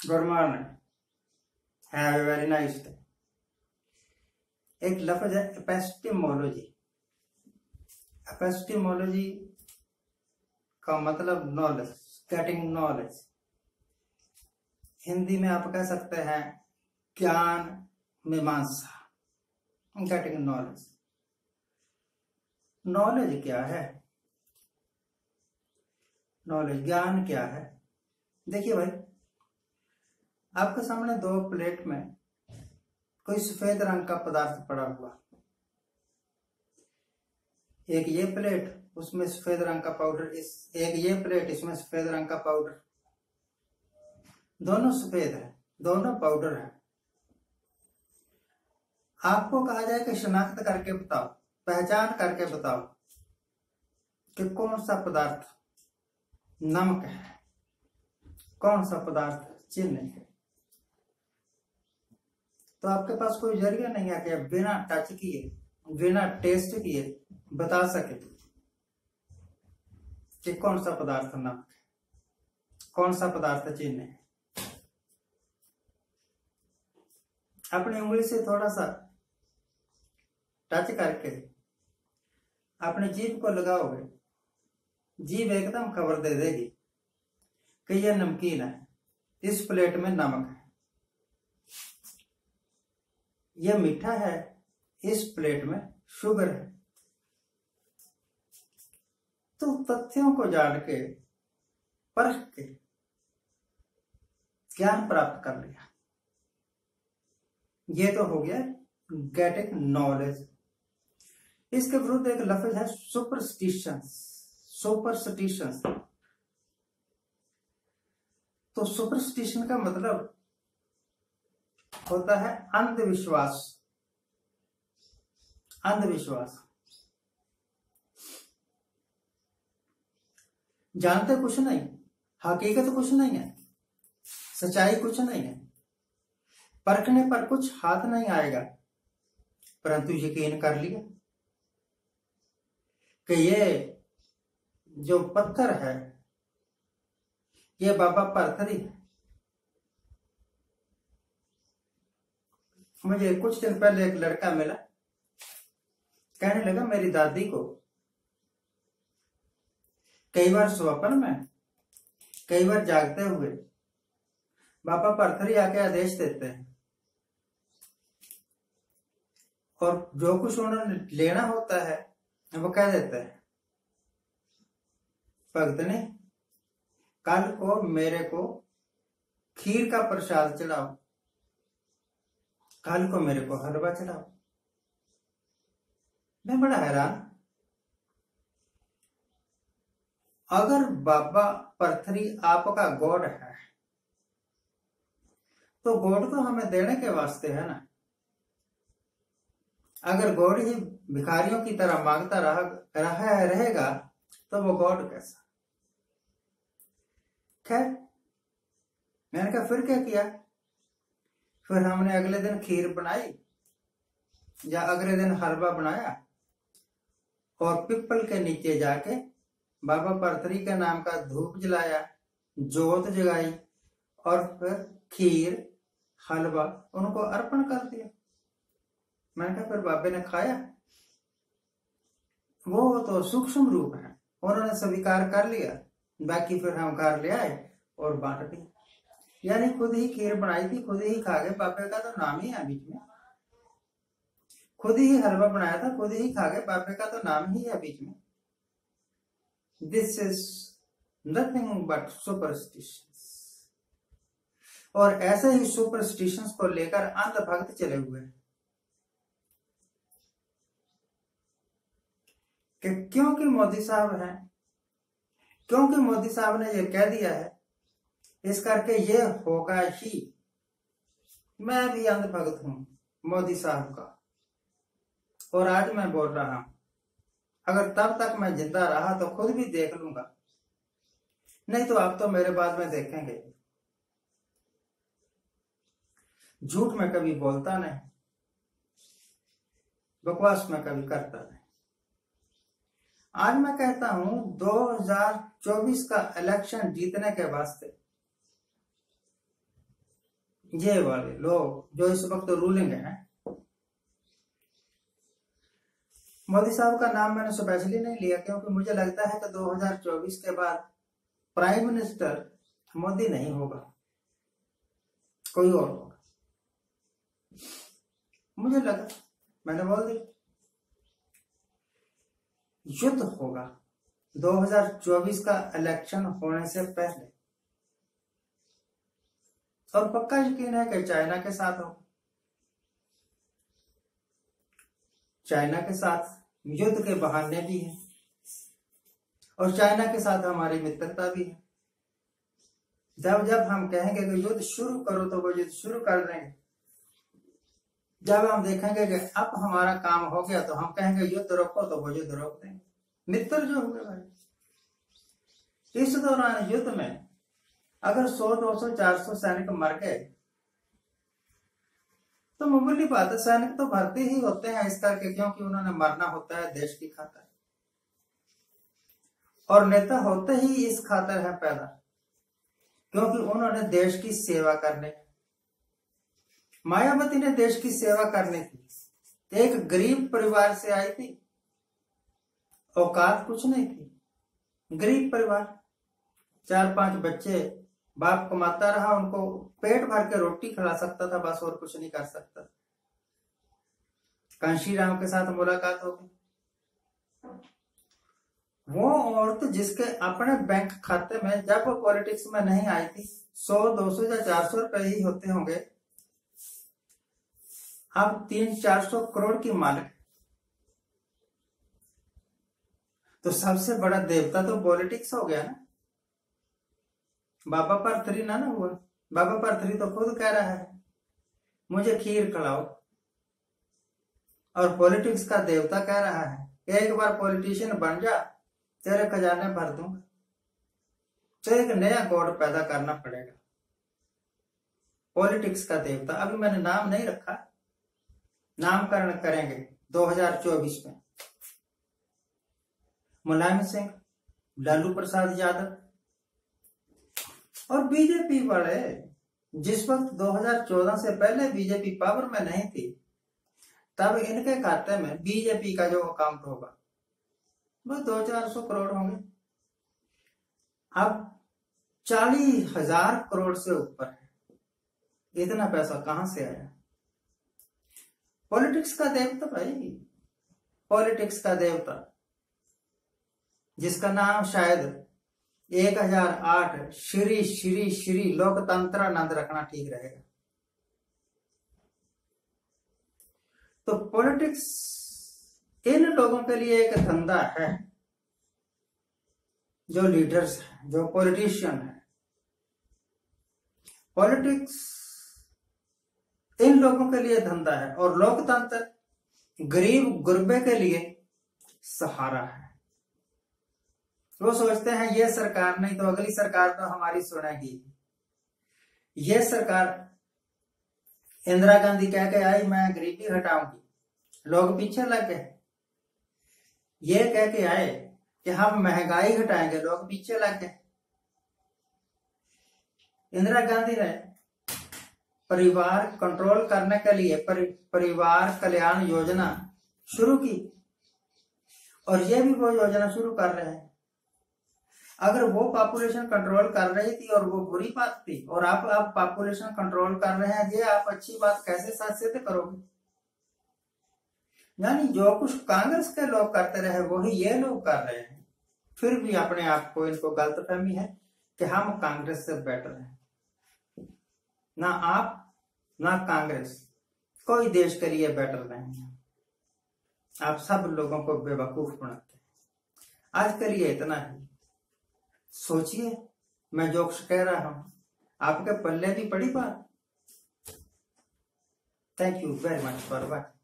Good morning, have a very nice day. एक लफ्ज है एपिस्टेमोलॉजी। एपिस्टेमोलॉजी का मतलब नॉलेज, गेटिंग नॉलेज। हिंदी में आप कह सकते हैं ज्ञान मीमांसा, गेटिंग नॉलेज। नॉलेज क्या है? नॉलेज, ज्ञान क्या है? देखिए भाई, आपके सामने दो प्लेट में कोई सफेद रंग का पदार्थ पड़ा हुआ, एक ये प्लेट, उसमें सफेद रंग का पाउडर, एक ये प्लेट, इसमें सफेद रंग का पाउडर। दोनों सफेद है, दोनों पाउडर है। आपको कहा जाए कि शनाख्त करके बताओ, पहचान करके बताओ कि कौन सा पदार्थ नमक है, कौन सा पदार्थ चीनी है। तो आपके पास कोई जरिया नहीं है कि बिना टच किए, बिना टेस्ट किए बता सके कि कौन सा पदार्थ नमक है, कौन सा पदार्थ चीनी है। अपनी उंगली से थोड़ा सा टच करके अपनी जीभ को लगाओगे, जीभ एकदम खबर दे देगी कि यह नमकीन है, इस प्लेट में नमक है। यह मीठा है, इस प्लेट में शुगर है। तो तथ्यों को जान के, परख के ज्ञान प्राप्त कर लिया। ये तो हो गया गेटिंग नॉलेज। इसके विरुद्ध एक लफ्ज है सुपरस्टिशंस। सुपरस्टिशंस, तो सुपरस्टिशन का मतलब होता है अंधविश्वास। अंधविश्वास, जानते कुछ नहीं, हकीकत कुछ नहीं है, सच्चाई कुछ नहीं है, परखने पर कुछ हाथ नहीं आएगा, परंतु यकीन कर लिया कि ये जो पत्थर है ये बाबा पत्थरी है। मुझे कुछ दिन पहले एक लड़का मिला, कहने लगा मेरी दादी को कई बार स्वप्न में, कई बार जागते हुए बाबा पत्थरी आके आदेश देते हैं और जो कुछ उन्होंने लेना होता है वो कह देते हैं, भक्तनी कल को मेरे को खीर का प्रसाद चढ़ाओ, कल को मेरे को हलवा चढ़ाओ। मैं बड़ा हैरान, अगर बाबा पत्थरी आपका गॉड है तो गॉड तो हमें देने के वास्ते है ना। अगर गॉड ही भिखारियों की तरह मांगता रहेगा तो वो गॉड कैसा। खैर, मैंने कहा फिर क्या किया? फिर हमने अगले दिन खीर बनाई या अगले दिन हलवा बनाया और पिपल के नीचे जाके बाबा पत्थरी के नाम का धूप जलाया, जोत जगाई और फिर खीर हलवा उनको अर्पण कर दिया। मैंने कहा फिर बाबे ने खाया? वो तो सूक्ष्म रूप है, उन्होंने स्वीकार कर लिया, बाकी फिर हम घर ले आए और बांट दिया। यानी खुद ही खीर बनाई थी, खुद ही खा गए, बाबे का तो नाम ही है बीच में। खुद ही हलवा बनाया था, खुद ही खा गए, बाबे का तो नाम ही है बीच में। This is nothing but superstitions. और ऐसे ही सुपरस्टिशंस को लेकर अंधभक्त चले हुए हैं कि क्योंकि मोदी साहब हैं, क्योंकि मोदी साहब ने ये कह दिया है, इस करके ये होगा ही। मैं भी अंधभक्त हूं मोदी साहब का, और आज मैं बोल रहा हूं, अगर तब तक मैं जिंदा रहा तो खुद भी देख लूंगा, नहीं तो आप तो मेरे बाद में देखेंगे। झूठ में कभी बोलता नहीं, बकवास में कभी करता नहीं। आज मैं कहता हूं 2024 का इलेक्शन जीतने के वास्ते ये वाले लोग जो इस वक्त रूलिंग है, मोदी साहब का नाम मैंने स्पेशली नहीं लिया क्योंकि मुझे लगता है कि 2024 के बाद प्राइम मिनिस्टर मोदी नहीं होगा, कोई और होगा। मुझे लगा, मैंने बोल दिया युद्ध होगा 2024 का इलेक्शन होने से पहले, और पक्का यकीन है कि चाइना के साथ होगा। चाइना के साथ युद्ध के बहाने भी हैं और चाइना के साथ हमारी मित्रता भी है। जब जब हम कहेंगे कि युद्ध शुरू करो तो वो युद्ध शुरू कर देंगे, जब हम देखेंगे कि अब हमारा काम हो गया तो हम कहेंगे युद्ध रोको तो वो युद्ध रोक देंगे। मित्र जो होंगे भाई, इस दौरान युद्ध में अगर 100, 200, 400 सैनिक मर गए तो मामूली बात है, सैनिक तो भर्ती ही होते हैं इस करके क्योंकि उन्होंने मरना होता है देश की खातिर, और नेता होते ही इस खातिर है पैदा क्योंकि उन्होंने देश की सेवा करने। मायावती ने देश की सेवा करनी थी, एक गरीब परिवार से आई थी, औकात कुछ नहीं थी, गरीब परिवार, 4-5 बच्चे, बाप कमाता रहा, उनको पेट भर के रोटी खिला सकता था, बस और कुछ नहीं कर सकता। कांशीराम के साथ मुलाकात हो गई, वो औरत जिसके अपने बैंक खाते में जब वो पॉलिटिक्स में नहीं आई थी 100, 200 या 400 रुपए ही होते होंगे, अब 300-400 करोड़ की मालिक। तो सबसे बड़ा देवता तो पॉलिटिक्स हो गया ना। बाबा परथरी ना हुआ, बाबा परथरी तो खुद कह रहा है मुझे खीर खिलाओ, और पॉलिटिक्स का देवता कह रहा है एक बार पॉलिटिशियन बन जा, तेरे खजाने भर दूंगा। तो एक नया गॉड पैदा करना पड़ेगा, पॉलिटिक्स का देवता। अभी मैंने नाम नहीं रखा, नामकरण करेंगे 2024 में। मुलायम सिंह, लालू प्रसाद यादव और बीजेपी वाले, जिस वक्त 2014 से पहले बीजेपी पावर में नहीं थी, तब इनके खाते में बीजेपी का जो अकाउंट होगा वो 200-400 करोड़ होंगे। अब 40,000 करोड़ से ऊपर है, इतना पैसा कहां से आया? पॉलिटिक्स का देवता भाई, पॉलिटिक्स का देवता जिसका नाम शायद 1008 श्री श्री श्री लोकतंत्रानंद रखना ठीक रहेगा। तो पॉलिटिक्स इन लोगों के लिए एक धंधा है, जो लीडर्स हैं, जो पॉलिटिशियन है। पॉलिटिक्स इन लोगों के लिए धंधा है और लोकतंत्र गरीब गुरबे के लिए सहारा है। वो सोचते हैं ये सरकार नहीं तो अगली सरकार तो हमारी सुनेगी। ये सरकार इंदिरा गांधी कह के आई मैं गरीबी हटाऊंगी, लोग पीछे लग गए। ये कह के आए कि हम महंगाई हटाएंगे, लोग पीछे लग गए। इंदिरा गांधी ने परिवार कंट्रोल करने के लिए परिवार कल्याण योजना शुरू की, और ये भी वो योजना शुरू कर रहे हैं। अगर वो पॉपुलेशन कंट्रोल कर रही थी और वो बुरी बात थी, और आप पॉपुलेशन कंट्रोल कर रहे हैं, ये आप अच्छी बात कैसे सिद्ध करोगे? यानी जो कुछ कांग्रेस के लोग करते रहे वही ये लोग कर रहे हैं, फिर भी अपने आप को, इनको गलतफहमी है कि हम कांग्रेस से बेटर हैं। ना आप ना कांग्रेस कोई देश के लिए बेटर नहीं है, आप सब लोगों को बेवकूफ बनाते हैं। आज के लिए इतना ही। सोचिए, मैं जो कह रहा हूं आपके पल्ले भी पड़ी बात। Thank you very much for watching.